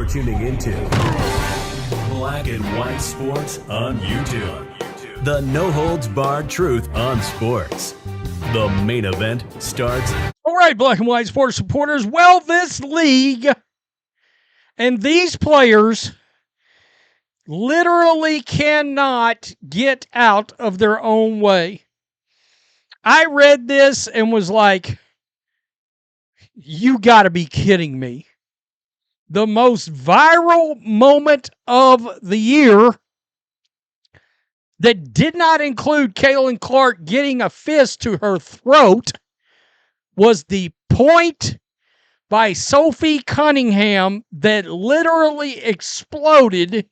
You're tuning into Black and White Sports on YouTube. The no-holds-barred truth on sports. The main event starts. All right, Black and White Sports supporters. Well, this league and these players literally cannot get out of their own way. I read this and was like, you got to be kidding me. The most viral moment of the year that did not include Caitlin Clark getting a fist to her throat was the point by Sophie Cunningham that literally exploded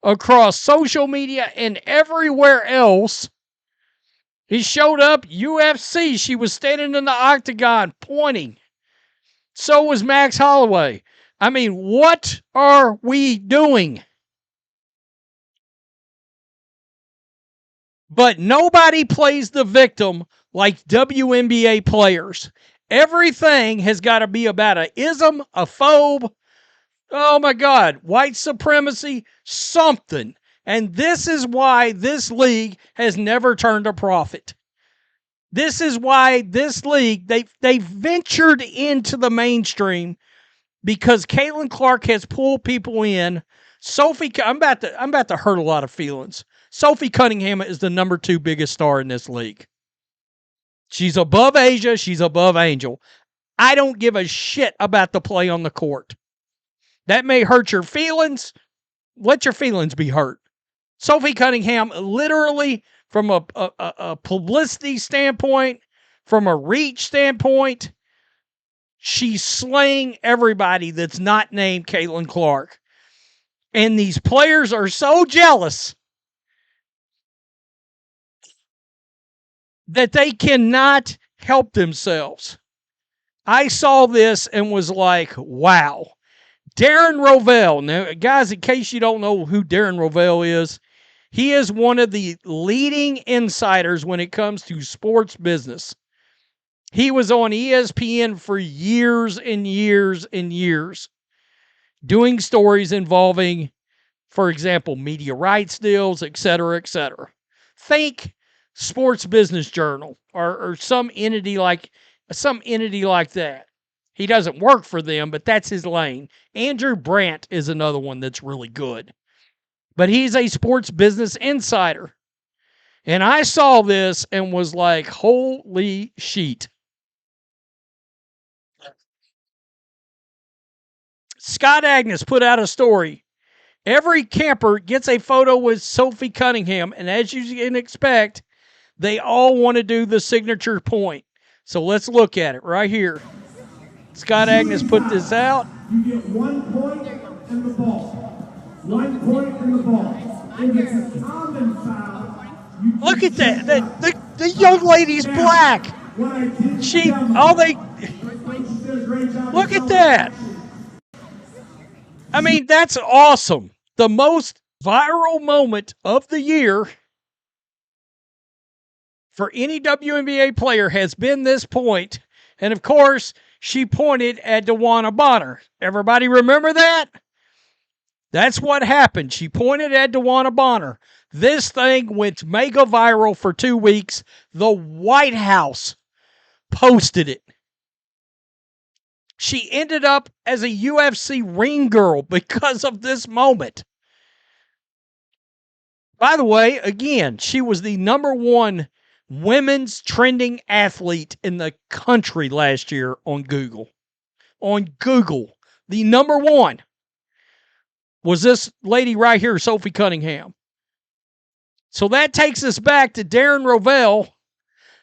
across social media and everywhere else. He showed up, UFC. She was standing in the octagon pointing. So was Max Holloway. I mean, what are we doing? But nobody plays the victim like WNBA players. Everything has got to be about a ism, a phobe, oh my God, white supremacy, something. And this is why this league has never turned a profit. This is why this league, they ventured into the mainstream because Caitlin Clark has pulled people in. I'm about to hurt a lot of feelings. Sophie Cunningham is the number 2 biggest star in this league. She's above Asia. She's above Angel. I don't give a shit about the play on the court. That may hurt your feelings. Let your feelings be hurt. Sophie Cunningham, literally, from a publicity standpoint, from a reach standpoint, she's slaying everybody that's not named Caitlin Clark. And these players are so jealous that they cannot help themselves. I saw this and was like, wow. Darren Rovell. Now, guys, in case you don't know who Darren Rovell is, he is one of the leading insiders when it comes to sports business. He was on ESPN for years and years and years, doing stories involving, for example, media rights deals, et cetera, et cetera. Think Sports Business Journal or some entity like that. He doesn't work for them, but that's his lane. Andrew Brandt is another one that's really good. But he's a sports business insider. And I saw this and was like, holy shit. Scott Agnes put out a story. Every camper gets a photo with Sophie Cunningham, and as you can expect, they all want to do the signature point. So let's look at it right here. Scott Agnes put this out. You get 1 point and the ball. 1 point and the ball. If it's a common foul, look at that. The young lady's black. Look at that. I mean, that's awesome. The most viral moment of the year for any WNBA player has been this point. And of course, she pointed at DeWanna Bonner. Everybody remember that? That's what happened. She pointed at DeWanna Bonner. This thing went mega viral for 2 weeks. The White House posted it. She ended up as a UFC ring girl because of this moment. By the way, again, she was the number 1 women's trending athlete in the country last year on Google. On Google, the number 1 was this lady right here, Sophie Cunningham. So that takes us back to Darren Rovell.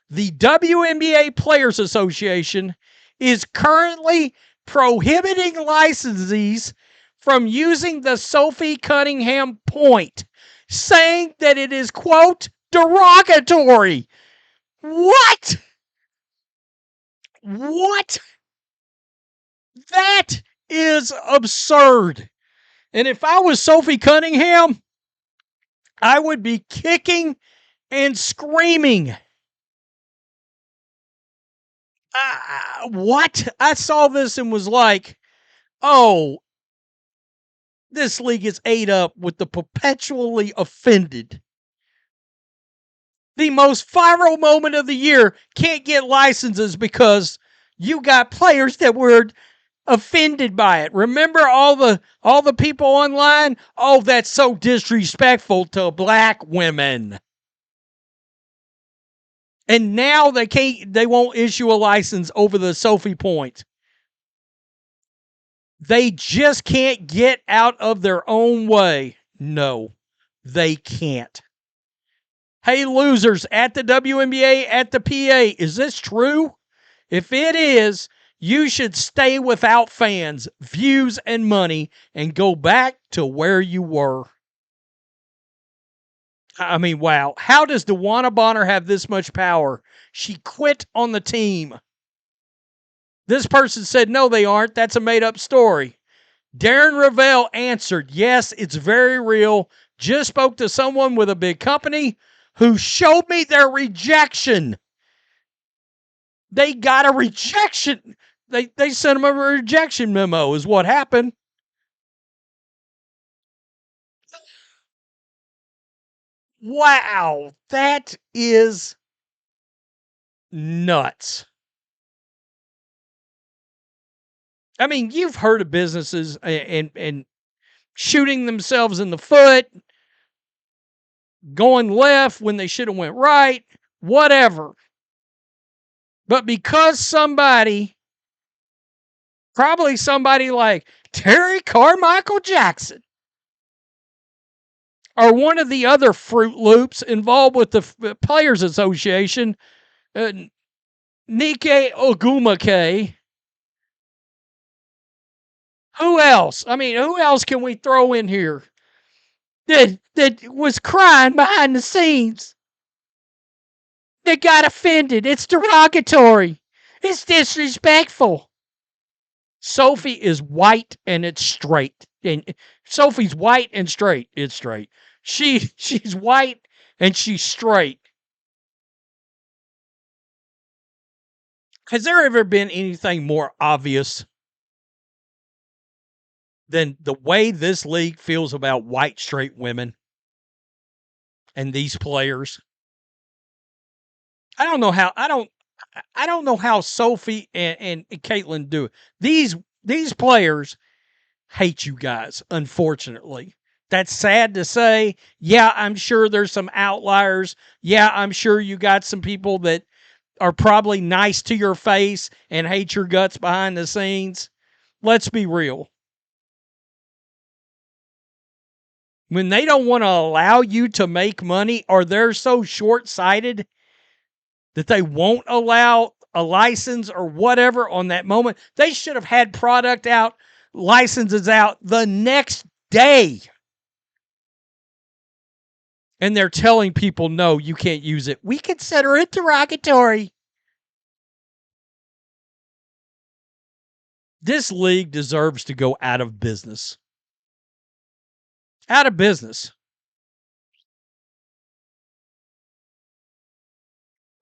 The WNBA Players Association is currently prohibiting licensees from using the Sophie Cunningham point, saying that it is, quote, derogatory. What? What? That is absurd. And if I was Sophie Cunningham, I would be kicking and screaming. What? I saw this and was like, oh, This league is ate up with the perpetually offended. The most viral moment of the year can't get licenses because you got players that were offended by it. Remember all the people online? Oh, that's so disrespectful to black women. And now they won't issue a license over the Sophie point. They just can't get out of their own way. No, they can't. Hey, losers at the WNBA, at the PA, is this true? If it is, you should stay without fans, views, and money and go back to where you were. I mean, wow. How does DeWanna Bonner have this much power? She quit on the team. This person said, no, they aren't. That's a made-up story. Darren Ravel answered, yes, it's very real. Just spoke to someone with a big company who showed me their rejection. They got a rejection. They sent them a rejection memo is what happened. Wow, that is nuts. I mean, you've heard of businesses and shooting themselves in the foot, going left when they should have went right, whatever. But because somebody, probably somebody like Terry Carmichael Jackson, or one of the other Fruit Loops involved with the Players Association, Nike Ogumake. Who else? I mean, who else can we throw in here that was crying behind the scenes? That got offended. It's derogatory. It's disrespectful. Sophie is white and it's straight. And Sophie's white and straight. It's straight. She's white and she's straight. Has there ever been anything more obvious than the way this league feels about white straight women and these players? I don't know how Sophie and Caitlin do it. These players hate you guys, unfortunately. That's sad to say. Yeah, I'm sure there's some outliers. Yeah, I'm sure you got some people that are probably nice to your face and hate your guts behind the scenes. Let's be real. When they don't want to allow you to make money, or they're so short-sighted that they won't allow a license or whatever on that moment, they should have had product out, licenses out the next day. And they're telling people, no, you can't use it. We consider it derogatory. This league deserves to go out of business. Out of business.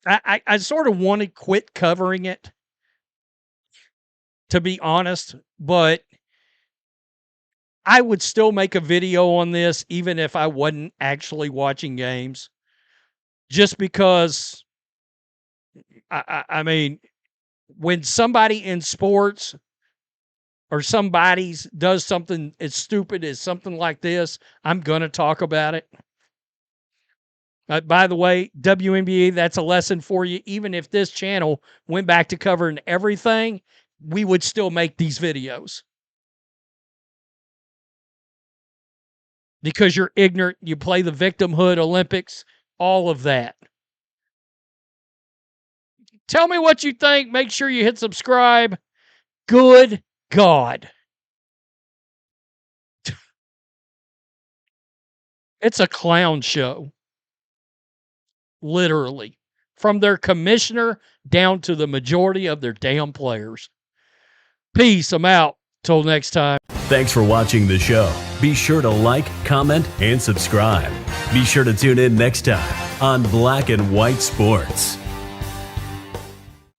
I sort of want to quit covering it, to be honest, but I would still make a video on this even if I wasn't actually watching games, just because, I mean, when somebody in sports or somebody does something as stupid as something like this, I'm going to talk about it. By the way, WNBA, that's a lesson for you. Even if this channel went back to covering everything, we would still make these videos. Because you're ignorant, you play the victimhood Olympics, all of that. Tell me what you think. Make sure you hit subscribe. Good God. It's a clown show. Literally. From their commissioner down to the majority of their damn players. Peace. I'm out. Till next time. Thanks for watching the show. Be sure to like, comment, and subscribe. Be sure to tune in next time on Black and White Sports.